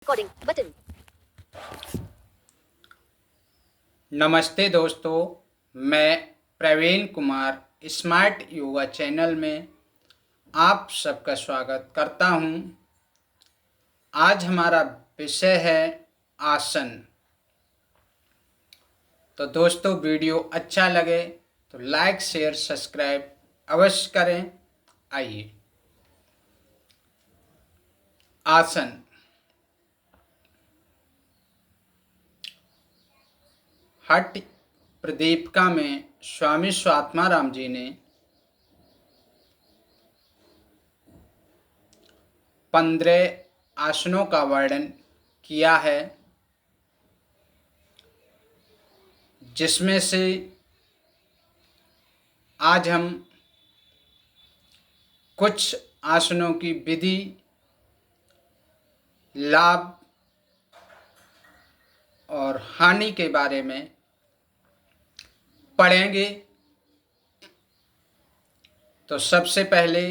Recording button. नमस्ते दोस्तों, मैं प्रवीण कुमार स्मार्ट योगा चैनल में आप सबका स्वागत करता हूं। आज हमारा विषय है आसन। तो दोस्तों, वीडियो अच्छा लगे तो लाइक शेयर सब्सक्राइब अवश्य करें। आइए, आसन। हठ प्रदीपिका में स्वामी स्वात्माराम जी ने 15 आसनों का वर्णन किया है, जिसमें से आज हम कुछ आसनों की विधि, लाभ और हानि के बारे में पढ़ेंगे। तो सबसे पहले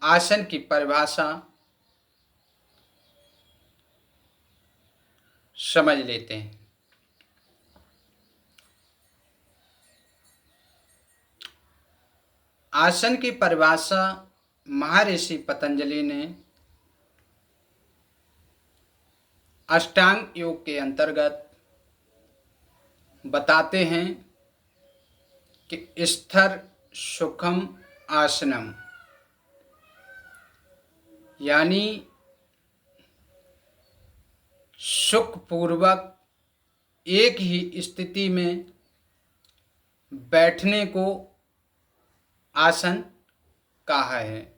आसन की परिभाषा समझ लेते हैं। आसन की परिभाषा महर्षि पतंजलि ने अष्टांग योग के अंतर्गत बताते हैं कि स्थिर सुखम आसनम, यानी सुखपूर्वक एक ही स्थिति में बैठने को आसन कहा है।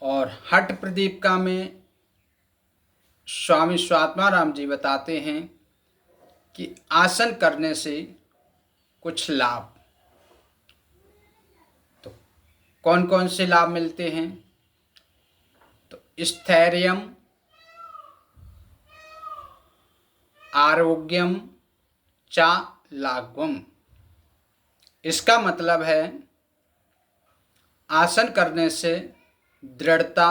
और हठ प्रदीपिका में स्वामी स्वात्माराम जी बताते हैं कि आसन करने से कुछ लाभ। तो कौन कौन से लाभ मिलते हैं? तो स्थैर्यम, आरोग्यम चा लाघवम। इसका मतलब है आसन करने से दृढ़ता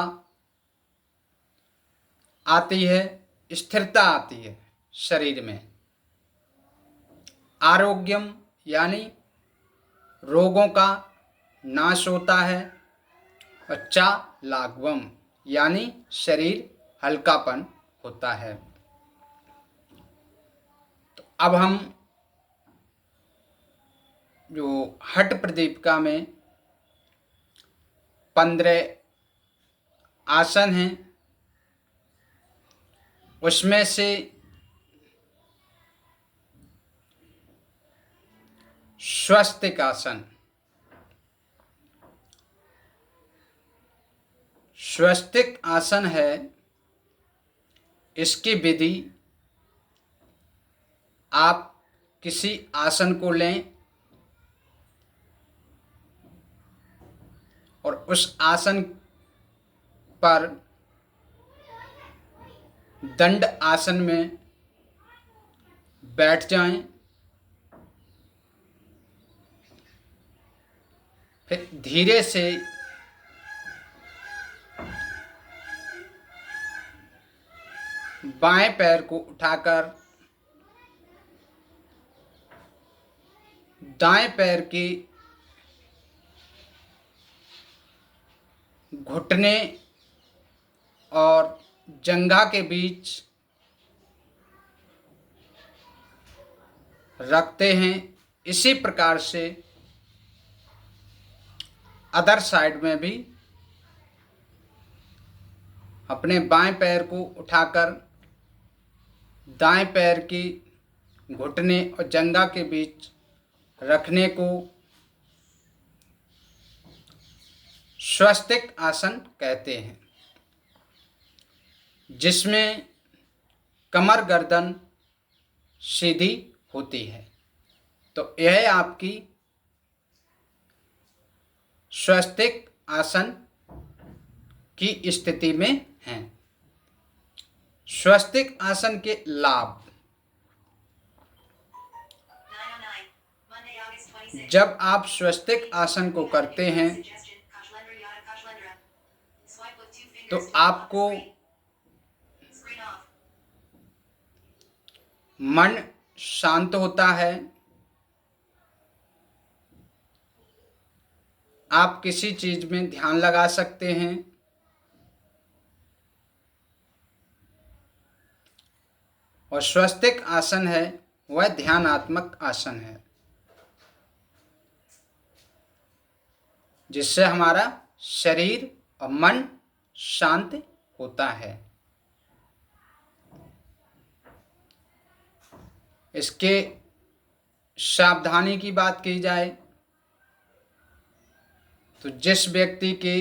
आती है, स्थिरता आती है शरीर में। आरोग्यम यानी रोगों का नाश होता है। और चा लाघवम यानी शरीर हल्कापन होता है। तो अब हम जो हठ प्रदीपिका में 15 आसन हैं, उसमें से स्वस्तिक आसन। स्वस्तिक आसन है, इसकी विधि, आप किसी आसन को लें और उस आसन पर दंड आसन में बैठ जाएं। फिर धीरे से बाएं पैर को उठाकर दाएं पैर की घुटने और जंघा के बीच रखते हैं। इसी प्रकार से अदर साइड में भी अपने बाएं पैर को उठाकर दाएं पैर की घुटने और जंघा के बीच रखने को स्वस्तिक आसन कहते हैं, जिसमें कमर गर्दन सीधी होती है। तो यह आपकी स्वस्तिक आसन की स्थिति में है। स्वस्तिक आसन के लाभ। जब आप स्वस्तिक आसन को करते हैं तो आपको मन शांत होता है। आप किसी चीज में ध्यान लगा सकते हैं। और स्वस्तिक आसन है वह ध्यानात्मक आसन है, जिससे हमारा शरीर और मन शांत होता है। इसके सावधानी की बात की जाए तो जिस व्यक्ति के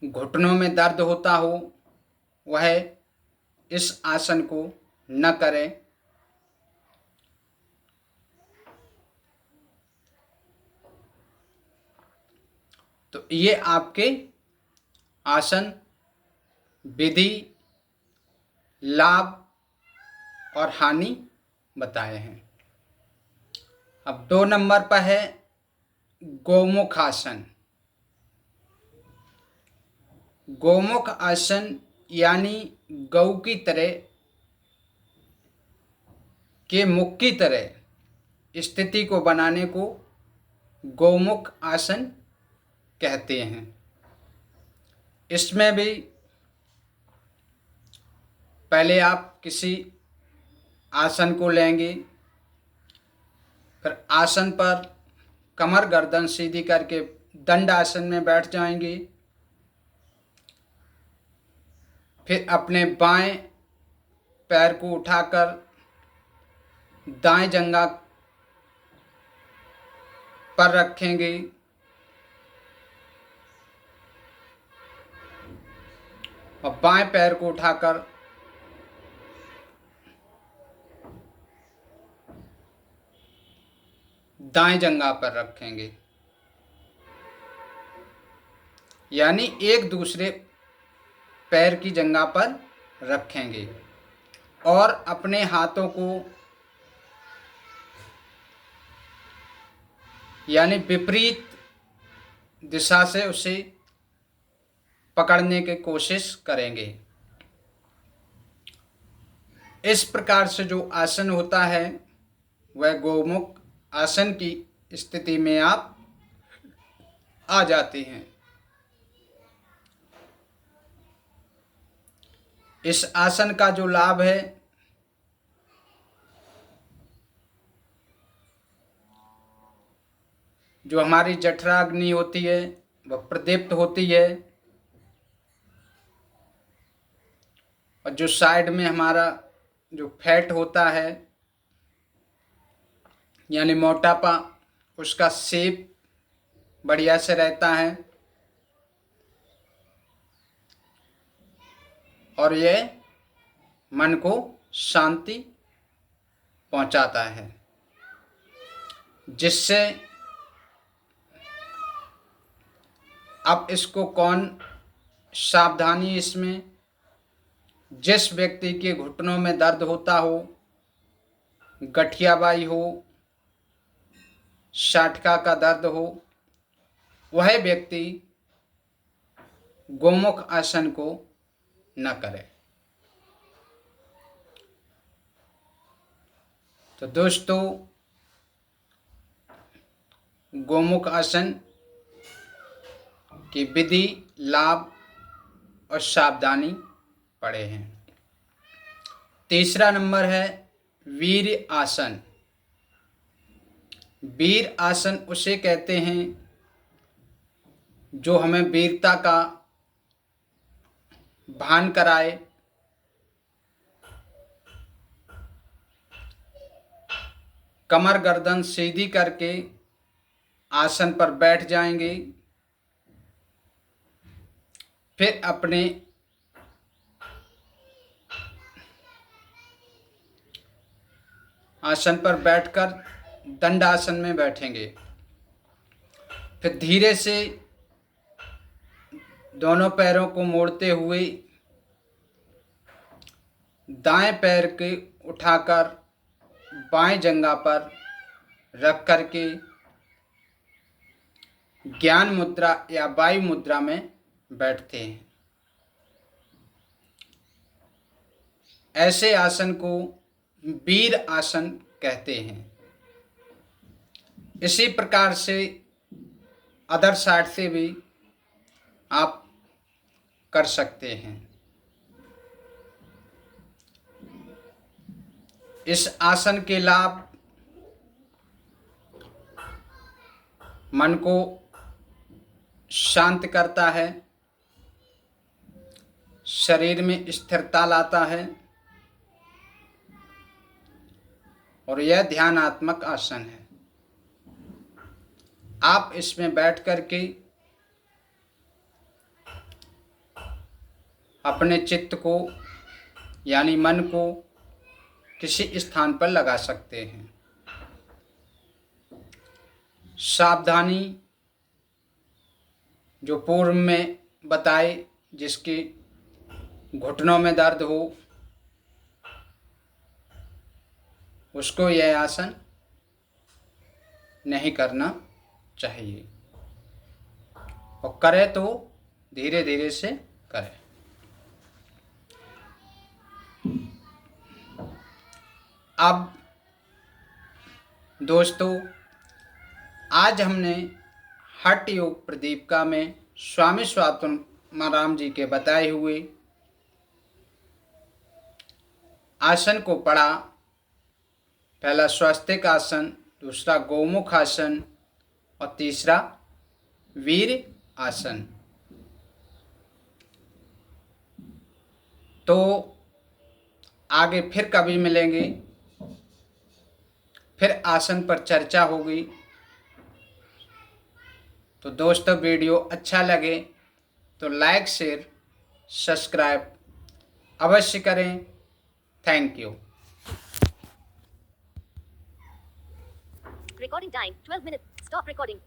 घुटनों में दर्द होता हो वह इस आसन को न करे। तो ये आपके आसन विधि, लाभ और हानि बताए हैं। अब 2 नंबर पर है गोमुख आसन। गोमुख आसन यानी गौ की तरह के मुख की तरह स्थिति को बनाने को गोमुख आसन कहते हैं। इसमें भी पहले आप किसी आसन को लेंगे, फिर आसन पर कमर गर्दन सीधी करके दंड आसन में बैठ जाएंगे। फिर अपने बाएं पैर को उठाकर दाएं जंघा पर रखेंगे और बाएं पैर को उठाकर दाएं जंघा पर रखेंगे, यानी एक दूसरे पैर की जंघा पर रखेंगे और अपने हाथों को यानी विपरीत दिशा से उसे पकड़ने की कोशिश करेंगे। इस प्रकार से जो आसन होता है वह गोमुख आसन की स्थिति में आप आ जाते हैं। इस आसन का जो लाभ है जो हमारी जठराग्नि होती है वह प्रदीप्त होती है और जो साइड में हमारा जो फैट होता है यानी मोटापा, उसका शेप बढ़िया से रहता है और यह मन को शांति पहुंचाता है, जिससे अब इसको कौन सावधानी इसमें, जिस व्यक्ति के घुटनों में दर्द होता हो, गठियाबाई हो, शाटका का दर्द हो, वह व्यक्ति गोमुख आसन को न करे। तो दोस्तों, गोमुख आसन की विधि, लाभ और सावधानी पढ़े हैं। तीसरा नंबर है वीर आसन। वीर आसन उसे कहते हैं जो हमें वीरता का भान कराए। कमर गर्दन सीधी करके आसन पर बैठ जाएंगे, फिर अपने आसन पर बैठकर दंडासन में बैठेंगे। फिर धीरे से दोनों पैरों को मोड़ते हुए दाएं पैर के उठाकर बाएं जंघा पर रख करके ज्ञान मुद्रा या वायु मुद्रा में बैठते हैं। ऐसे आसन को वीर आसन कहते हैं। इसी प्रकार से अदर साइड से भी आप कर सकते हैं। इस आसन के लाभ मन को शांत करता है, शरीर में स्थिरता लाता है और यह ध्यानात्मक आसन है। आप इसमें बैठ कर के अपने चित्त को यानी मन को किसी स्थान पर लगा सकते हैं। सावधानी जो पूर्व में बताए, जिसके घुटनों में दर्द हो उसको यह आसन नहीं करना चाहिए, और करे तो धीरे धीरे से करें। अब दोस्तों, आज हमने हठ योग प्रदीपिका में स्वामी स्वात्माराम जी के बताए हुए आसन को पढ़ा। पहला स्वस्तिक आसन, दूसरा गोमुख आसन और तीसरा वीर आसन। तो आगे फिर कभी मिलेंगे, फिर आसन पर चर्चा होगी। तो दोस्तों, वीडियो अच्छा लगे तो लाइक शेयर सब्सक्राइब अवश्य करें। Thank you. Recording time 12 minutes. Stop recording.